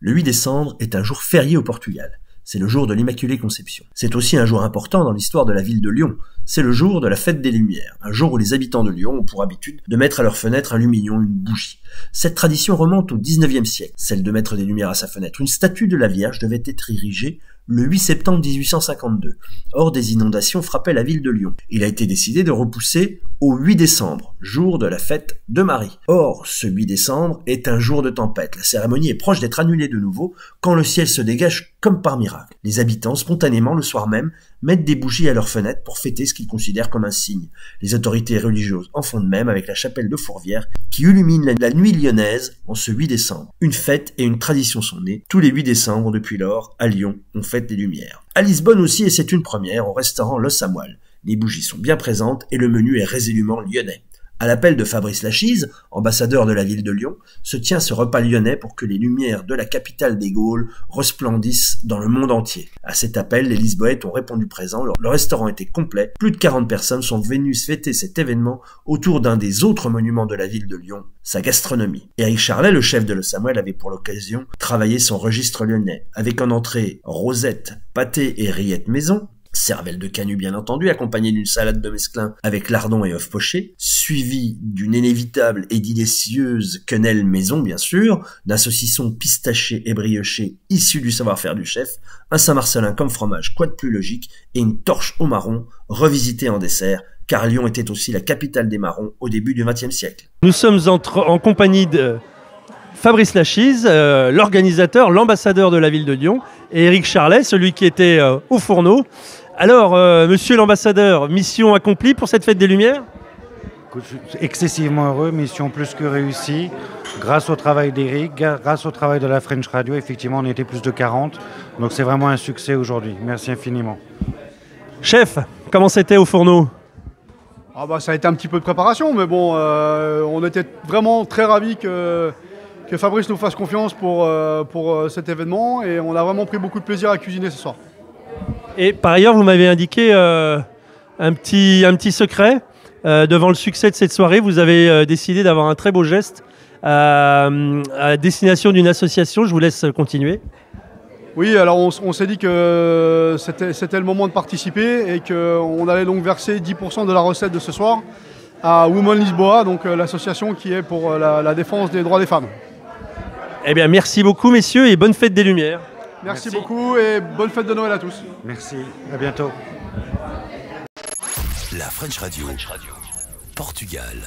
Le 8 décembre est un jour férié au Portugal. C'est le jour de l'Immaculée Conception. C'est aussi un jour important dans l'histoire de la ville de Lyon. C'est le jour de la fête des Lumières, un jour où les habitants de Lyon ont pour habitude de mettre à leur fenêtre un lumignon, une bougie. Cette tradition remonte au XIXe siècle, celle de mettre des lumières à sa fenêtre. Une statue de la Vierge devait être érigée le 8 septembre 1852. Or, des inondations frappaient la ville de Lyon. Il a été décidé de repousser au 8 décembre, jour de la fête de Marie. Or, ce 8 décembre est un jour de tempête. La cérémonie est proche d'être annulée de nouveau quand le ciel se dégage comme par miracle. Les habitants, spontanément, le soir même, mettent des bougies à leurs fenêtres pour fêter ce qu'ils considèrent comme un signe. Les autorités religieuses en font de même avec la chapelle de Fourvière qui illumine la nuit lyonnaise en ce 8 décembre. Une fête et une tradition sont nées. Tous les 8 décembre depuis lors, à Lyon, on fête les Lumières. À Lisbonne aussi, et c'est une première, au restaurant Le Samoil. Les bougies sont bien présentes et le menu est résolument lyonnais. À l'appel de Fabrice Lachise, ambassadeur de la ville de Lyon, se tient ce repas lyonnais pour que les lumières de la capitale des Gaules resplendissent dans le monde entier. À cet appel, les Lisboètes ont répondu présent, le restaurant était complet, plus de 40 personnes sont venues fêter cet événement autour d'un des autres monuments de la ville de Lyon, sa gastronomie. Éric Charlet, le chef de Le Samoil, avait pour l'occasion travaillé son registre lyonnais, avec en entrée rosette, pâté et rillettes maison, cervelle de canut bien entendu, accompagnée d'une salade de mesclun avec lardons et œufs pochés, suivie d'une inévitable et délicieuse quenelle maison bien sûr, d'un saucisson pistaché et brioché issu du savoir-faire du chef, un Saint-Marcellin comme fromage, quoi de plus logique, et une torche au marron, revisitée en dessert, car Lyon était aussi la capitale des marrons au début du XXe siècle. Nous sommes en compagnie de Fabrice Lachise, l'organisateur, l'ambassadeur de la ville de Lyon, et Éric Charlet, celui qui était au fourneau. Alors, monsieur l'ambassadeur, mission accomplie pour cette fête des Lumières ? Excessivement heureux, mission plus que réussie. Grâce au travail d'Éric, grâce au travail de la French Radio, effectivement, on était plus de 40. Donc c'est vraiment un succès aujourd'hui. Merci infiniment. Chef, comment c'était au fourneau ? Ça a été un petit peu de préparation, mais bon, on était vraiment très ravis que Fabrice nous fasse confiance pour cet événement et on a vraiment pris beaucoup de plaisir à cuisiner ce soir. Et par ailleurs, vous m'avez indiqué un petit secret. Devant le succès de cette soirée, vous avez décidé d'avoir un très beau geste à destination d'une association. Je vous laisse continuer. Oui, alors on s'est dit que c'était le moment de participer et qu'on allait donc verser 10% de la recette de ce soir à Women Lisboa, donc l'association qui est pour la défense des droits des femmes. Eh bien, merci beaucoup, messieurs, et bonne fête des Lumières. Merci beaucoup et bonne fête de Noël à tous. Merci, à bientôt. La French Radio, Portugal.